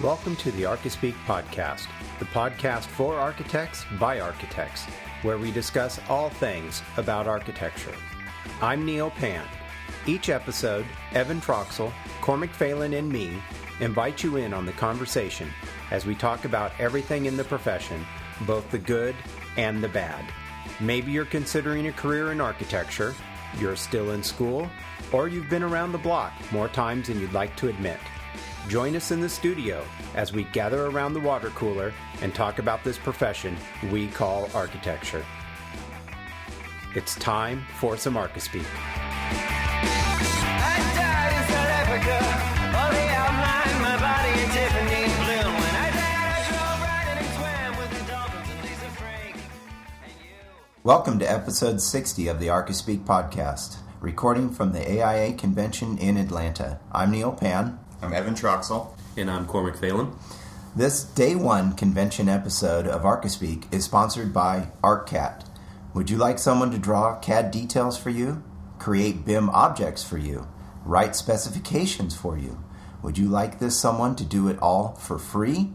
Welcome to the Archispeak podcast, the podcast for architects by architects, where we discuss all things about architecture. I'm Neil Pan. Each episode, Evan Troxel, Cormac Phelan, and me invite you in on the conversation as we talk about everything in the profession, both the good and the bad. Maybe you're considering a career in architecture, you're still in school, or you've been around the block more times than you'd like to admit. Join us in the studio as we gather around the water cooler and talk about this profession we call architecture. It's time for some Archispeak. I died in South Africa, only outlined my body in Tiffany blue. When I died, I drove right and swam with the dolphins and Lisa Frank. And you. Welcome to episode 60 of the Archispeak podcast, recording from the AIA convention in Atlanta. I'm Neil Pan. I'm Evan Troxel. And I'm Cormac Phelan. This day one convention episode of Archispeak is sponsored by ArcCAD. Would you like someone to draw CAD details for you? Create BIM objects for you? Write specifications for you? Would you like this someone to do it all for free?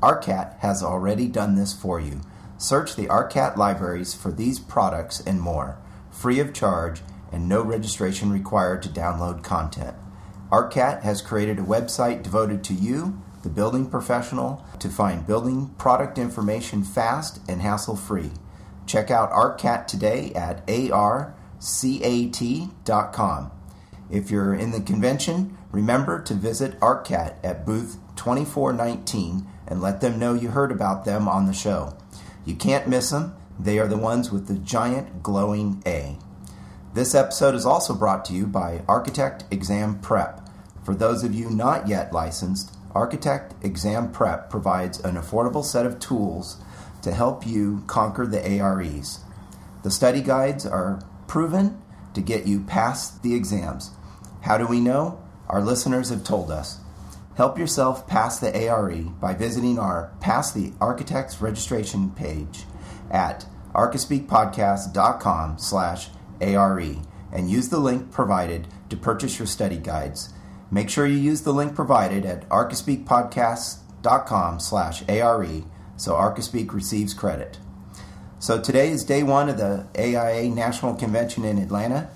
ArcCAD has already done this for you. Search the ArcCAD libraries for these products and more, free of charge and no registration required to download content. ArcCAD has created a website devoted to you, the building professional, to find building product information fast and hassle-free. Check out ArcCAD today at arcat.com. If you're in the convention, remember to visit ArcCAD at booth 2419 and let them know you heard about them on the show. You can't miss them. They are the ones with the giant glowing A. This episode is also brought to you by Architect Exam Prep. For those of you not yet licensed, Architect Exam Prep provides an affordable set of tools to help you conquer the AREs. The study guides are proven to get you past the exams. How do we know? Our listeners have told us. Help yourself pass the ARE by visiting our Pass the Architects registration page at archispeakpodcast.com/ARE and use the link provided to purchase your study guides. Make sure you use the link provided at archispeakpodcast.com/ARE so Archispeak receives credit. So today is day one of the AIA National Convention in Atlanta.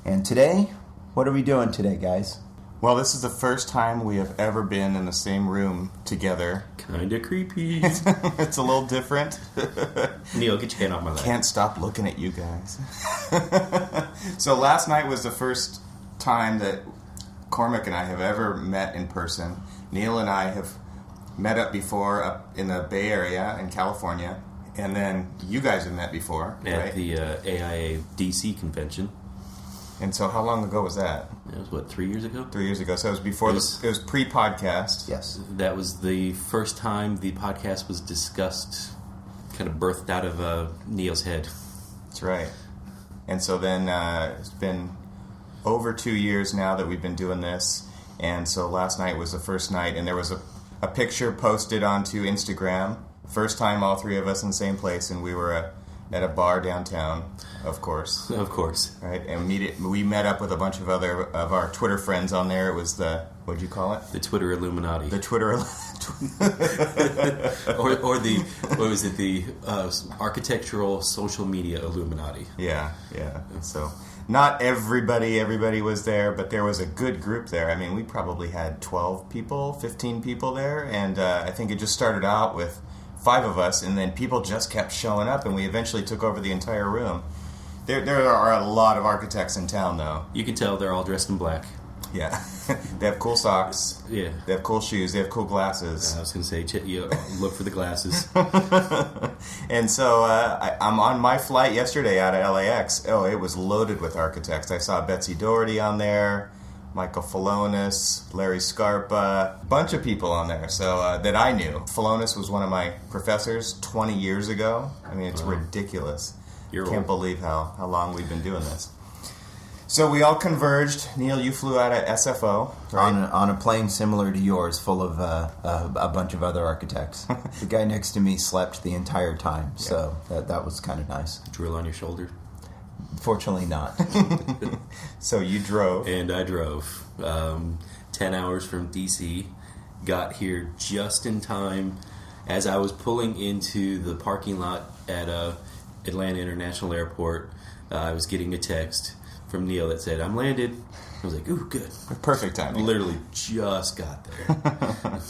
And today, what are we doing today, guys? Well, this is the first time we have ever been in the same room together. Kinda creepy. It's a little different. Neil, get your hand off my leg. Can't stop looking at you guys. So last night was the first time that Cormac and I have ever met in person. Neil and I have met up before up in the Bay Area in California. And then you guys have met before, At right? the AIA DC convention. And so how long ago was that? That was, 3 years ago? 3 years ago. So it was before, it was pre-podcast. Yes. That was the first time the podcast was discussed, kind of birthed out of Neil's head. That's right. And so then it's been over 2 years now that we've been doing this. And so last night was the first night, and there was a picture posted onto Instagram. First time all three of us in the same place, and we were at a bar downtown, of course. Of course. Right? And we met up with a bunch of other of our Twitter friends on there. It was the, what'd you call it? The Twitter Illuminati. The Twitter or the, what was it, the Architectural Social Media Illuminati. Yeah. So not everybody was there, but there was a good group there. I mean, we probably had 12 people, 15 people there, and I think it just started out with 5 of us, and then people just kept showing up, and we eventually took over the entire room. There are a lot of architects in town, though. You can tell they're all dressed in black. Yeah. They have cool socks. Yeah. They have cool shoes. They have cool glasses. I was going to say, you look for the glasses. And so I'm on my flight yesterday out of LAX. Oh, it was loaded with architects. I saw Betsy Doherty on there, Michael Falonis, Larry Scarpa, a bunch of people on there so that I knew. Falonis was one of my professors 20 years ago. I mean, it's ridiculous. Can't believe how long we've been doing this. So we all converged. Neil, you flew out of SFO, right? On a plane similar to yours, full of a bunch of other architects. The guy next to me slept the entire time, so that was kind of nice. Drill on your shoulder? Fortunately not. So you drove. And I drove 10 hours from D.C. got here just in time as I was pulling into the parking lot at Atlanta International Airport. I was getting a text from Neil that said, "I'm landed." I was like, "Ooh, good." Perfect timing. Literally just got there.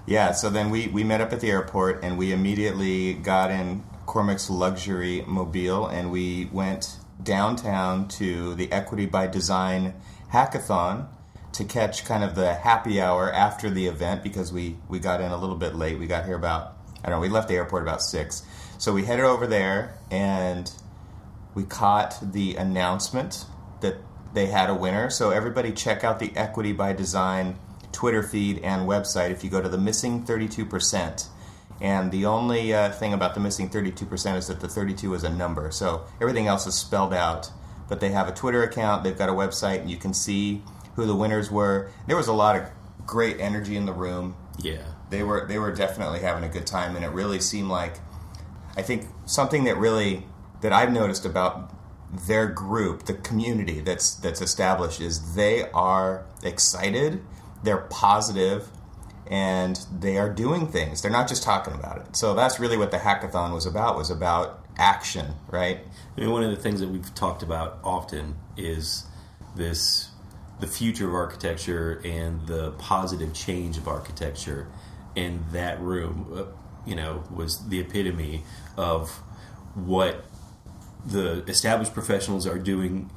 Yeah, so then we met up at the airport, and we immediately got in Cormac's luxury mobile, and we went downtown to the Equity by Design hackathon to catch kind of the happy hour after the event, because we got in a little bit late. We got here about, we left the airport about 6. So we headed over there, and we caught the announcement that they had a winner. So everybody check out the Equity by Design Twitter feed and website if you go to the missing 32%. And the only thing about the missing 32% is that the 32 is a number. So everything else is spelled out. But they have a Twitter account, they've got a website, and you can see who the winners were. There was a lot of great energy in the room. Yeah. They were definitely having a good time, and it really seemed like, I think something that I've noticed about their group, the community that's established, is they are excited, they're positive, and they are doing things. They're not just talking about it. So that's really what the hackathon was about action, right? I mean, one of the things that we've talked about often is the future of architecture and the positive change of architecture. And that room, was the epitome of what the established professionals are doing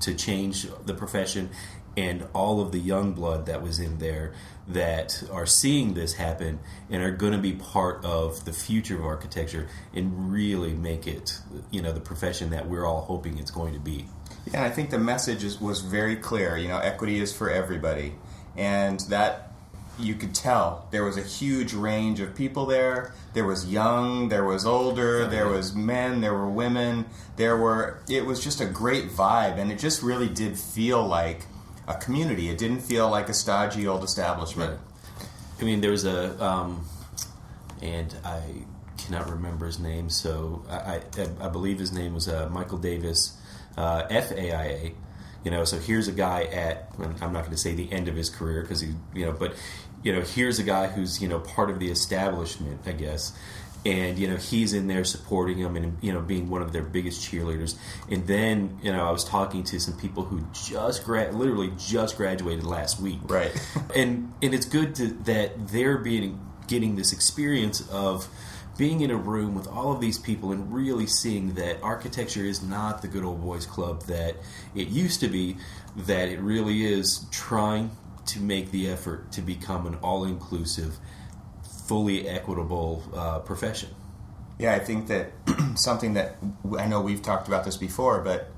to change the profession, and all of the young blood that was in there that are seeing this happen and are going to be part of the future of architecture and really make it, the profession that we're all hoping it's going to be. Yeah, I think the message was very clear. Equity is for everybody. And that, you could tell, there was a huge range of people there. There was young, there was older, there was men, there were women. It was just a great vibe, and it just really did feel like a community. It didn't feel like a stodgy old establishment. Right. I mean, there was and I cannot remember his name, so I believe his name was Michael Davis, FAIA. So here's a guy I'm not going to say the end of his career, because here's a guy who's, part of the establishment, I guess. And, he's in there supporting them and, being one of their biggest cheerleaders. And then, I was talking to some people who literally just graduated last week. Right. and it's good that they're getting this experience of being in a room with all of these people and really seeing that architecture is not the good old boys club that it used to be, that it really is trying to make the effort to become an all-inclusive, fully equitable profession. Yeah, I think that something that, I know we've talked about this before, but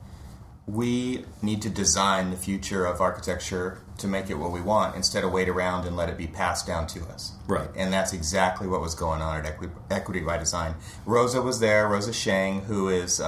we need to design the future of architecture to make it what we want, instead of wait around and let it be passed down to us. Right. And that's exactly what was going on at Equity by Design. Rosa was there, Rosa Shang, who is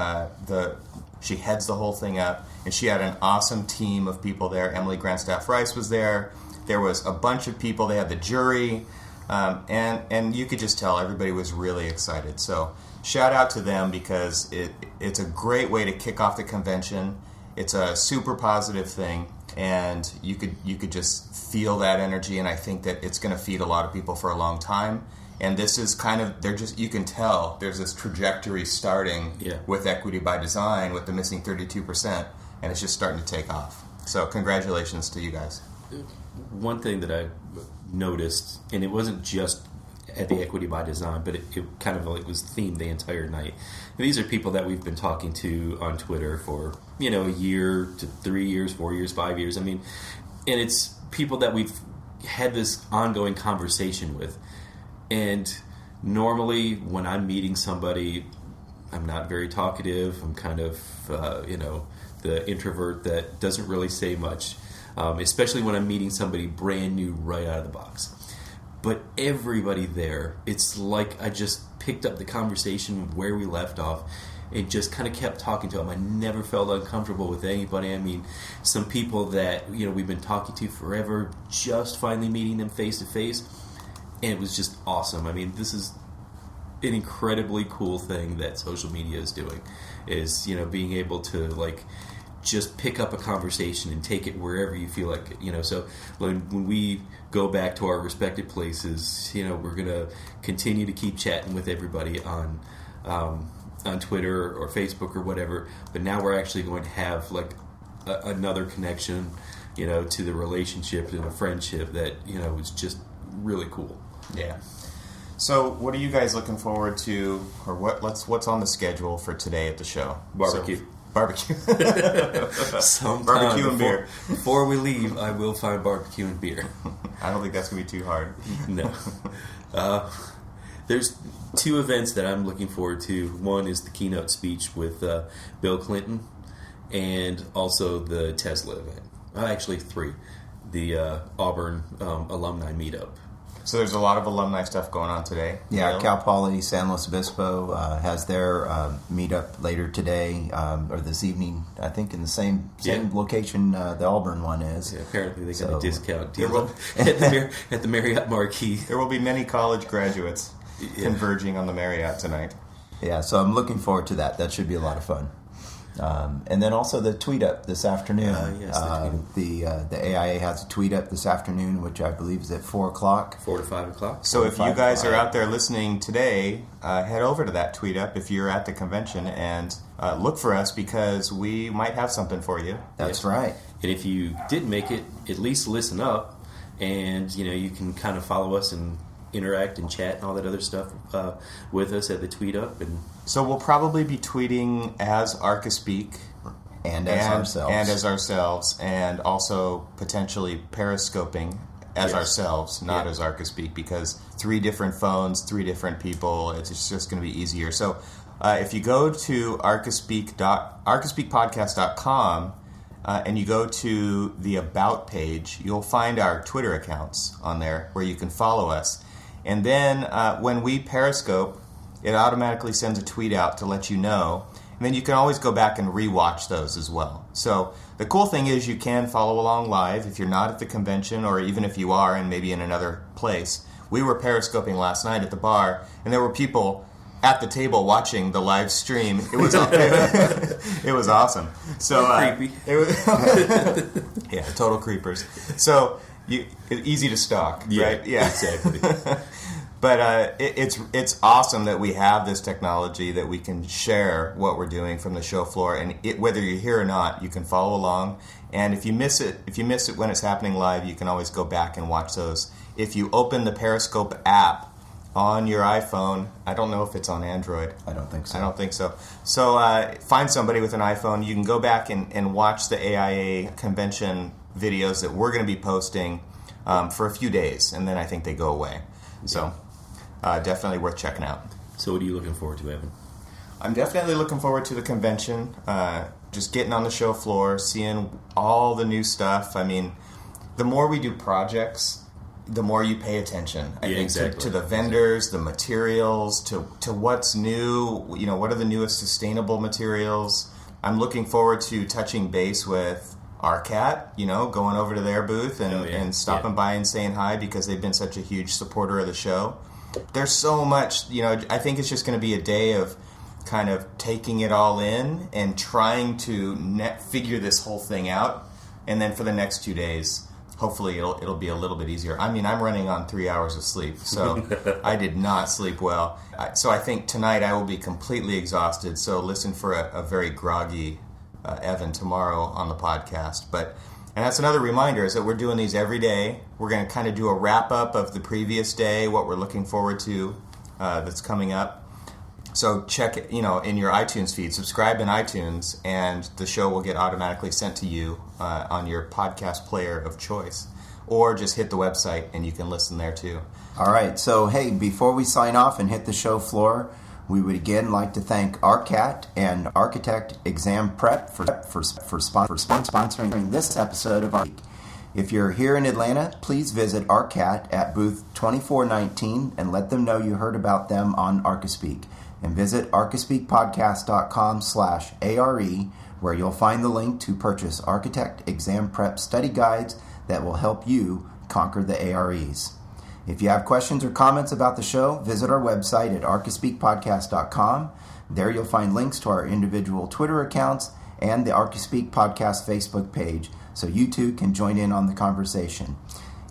she heads the whole thing up, and she had an awesome team of people there. Emily Grandstaff-Rice was there. There was a bunch of people. They had the jury, and you could just tell everybody was really excited. So shout out to them, because it's a great way to kick off the convention. It's a super positive thing, and you could just feel that energy, and I think that it's going to feed a lot of people for a long time. And this is kind of, you can tell there's this trajectory starting with Equity by Design, with the missing 32%, and it's just starting to take off. So congratulations to you guys. One thing that I noticed, and it wasn't just at the Equity by Design, but it kind of like was themed the entire night. And these are people that we've been talking to on Twitter for, a year to 3 years, 4 years, 5 years. I mean, and it's people that we've had this ongoing conversation with. And normally when I'm meeting somebody, I'm not very talkative. I'm kind of, the introvert that doesn't really say much, especially when I'm meeting somebody brand new right out of the box. But everybody there, it's like I just picked up the conversation where we left off and just kind of kept talking to them. I never felt uncomfortable with anybody. I mean, some people that, we've been talking to forever, just finally meeting them face to face, and it was just awesome. I mean, this is an incredibly cool thing that social media is doing, is, being able to, just pick up a conversation and take it wherever you feel like it. So when we go back to our respective places, we're going to continue to keep chatting with everybody on Twitter or Facebook or whatever, but now we're actually going to have like another connection, to the relationship and the friendship that, is just really cool. Yeah. So what are you guys looking forward to, or what's on the schedule for today at the show? Barbecue. Barbecue. Barbecue and beer. Before we leave, I will find barbecue and beer. I don't think that's going to be too hard. No. There's two events that I'm looking forward to. One is the keynote speech with Bill Clinton, and also the Tesla event. Actually, three. The Auburn alumni meetup. So there's a lot of alumni stuff going on today. Yeah, Cal Poly San Luis Obispo has their meetup later today or this evening. I think in the same location the Auburn one is. Yeah, apparently they got a discount deal at the Marriott Marquis. There will be many college graduates converging on the Marriott tonight. Yeah, so I'm looking forward to that. That should be a lot of fun. And then also the tweet up this afternoon. Yes, the AIA has a tweet up this afternoon, which I believe is at 4 o'clock. 4 to 5 o'clock. So if you guys are out there listening today, head over to that tweet up if you're at the convention and look for us, because we might have something for you. That's right. And if you did make it, at least listen up, and you can kind of follow us and interact and chat and all that other stuff with us at the tweet up. And so we'll probably be tweeting as Archispeak and as ourselves, and also potentially periscoping as ourselves, not as Archispeak, because 3 different phones, 3 different people, it's just going to be easier. So if you go to archispeakpodcast.com and you go to the About page, you'll find our Twitter accounts on there where you can follow us. And then when we periscope, it automatically sends a tweet out to let you know. And then you can always go back and rewatch those as well. So the cool thing is you can follow along live if you're not at the convention, or even if you are and maybe in another place. We were periscoping last night at the bar, and there were people at the table watching the live stream. It was it was awesome. So creepy. It was yeah, total creepers. So easy to stalk, right? Yeah, exactly. But it's awesome that we have this technology that we can share what we're doing from the show floor, and whether you're here or not, you can follow along. And if you miss it when it's happening live, you can always go back and watch those. If you open the Periscope app on your iPhone, I don't know if it's on Android. I don't think so. So find somebody with an iPhone. You can go back and watch the AIA convention videos that we're going to be posting for a few days, and then I think they go away. So definitely worth checking out. So what are you looking forward to, Evan? I'm definitely looking forward to the convention, just getting on the show floor, seeing all the new stuff. I mean, the more we do projects, the more you pay attention. I think exactly. to the vendors, the materials, to what's new, what are the newest sustainable materials. I'm looking forward to touching base with Arcat, going over to their booth and stopping by and saying hi, because they've been such a huge supporter of the show. There's so much, I think it's just going to be a day of kind of taking it all in and trying to figure this whole thing out. And then for the next 2 days, hopefully it'll be a little bit easier. I mean, I'm running on 3 hours of sleep, so I did not sleep well. So I think tonight I will be completely exhausted. So listen for a very groggy Evan tomorrow on the podcast. And that's another reminder, is that we're doing these every day. We're going to kind of do a wrap-up of the previous day, what we're looking forward to that's coming up. So check it, in your iTunes feed. Subscribe in iTunes, and the show will get automatically sent to you on your podcast player of choice. Or just hit the website, and you can listen there too. All right. So, hey, before we sign off and hit the show floor, we would again like to thank Arcat and Architect Exam Prep for sponsoring this episode of Archispeak. If you're here in Atlanta, please visit Arcat at booth 2419 and let them know you heard about them on Archispeak. And visit archispeakpodcast.com/ARE, where you'll find the link to purchase Architect Exam Prep study guides that will help you conquer the AREs. If you have questions or comments about the show, visit our website at archispeakpodcast.com. There you'll find links to our individual Twitter accounts and the Archispeak podcast Facebook page so you too can join in on the conversation.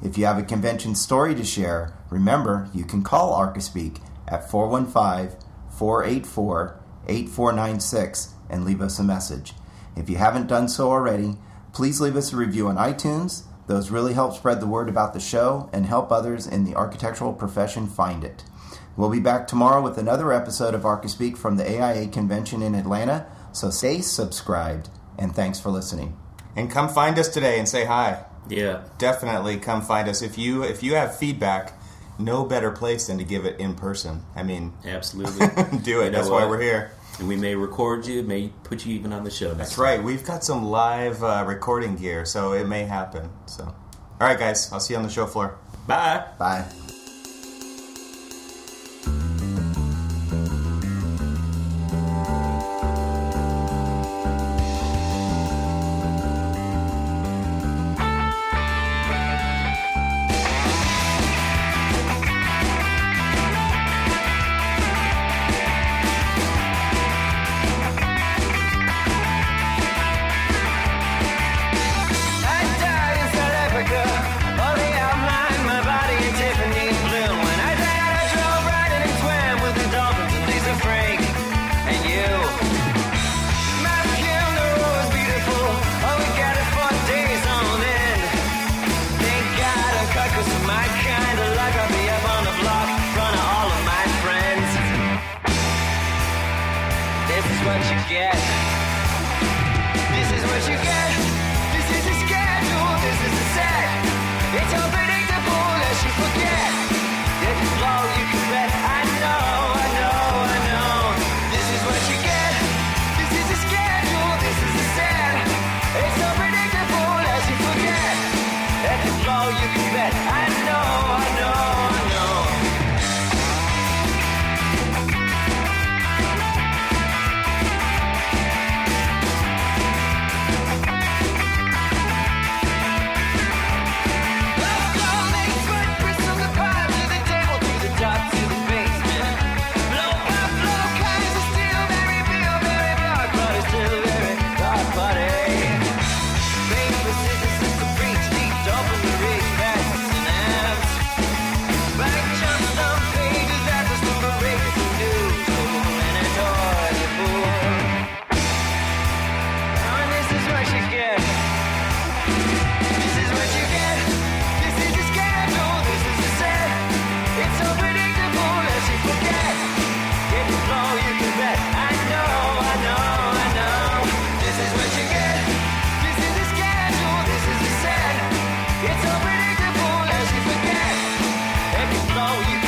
If you have a convention story to share, remember you can call Archispeak at 415-484-8496 and leave us a message. If you haven't done so already, please leave us a review on iTunes. Those really help spread the word about the show and help others in the architectural profession find it. We'll be back tomorrow with another episode of Archispeak from the AIA convention in Atlanta, so stay subscribed, and thanks for listening. And come find us today and say hi. Yeah. Definitely come find us. If you have feedback, no better place than to give it in person. I mean, absolutely. Do it. That's why we're here. And we may record you, may put you even on the show next That's time. right. We've got some live recording gear, so it may happen. So, all right, guys. I'll see you on the show floor. Bye. Bye. It's unpredictable as you forget. Every flow you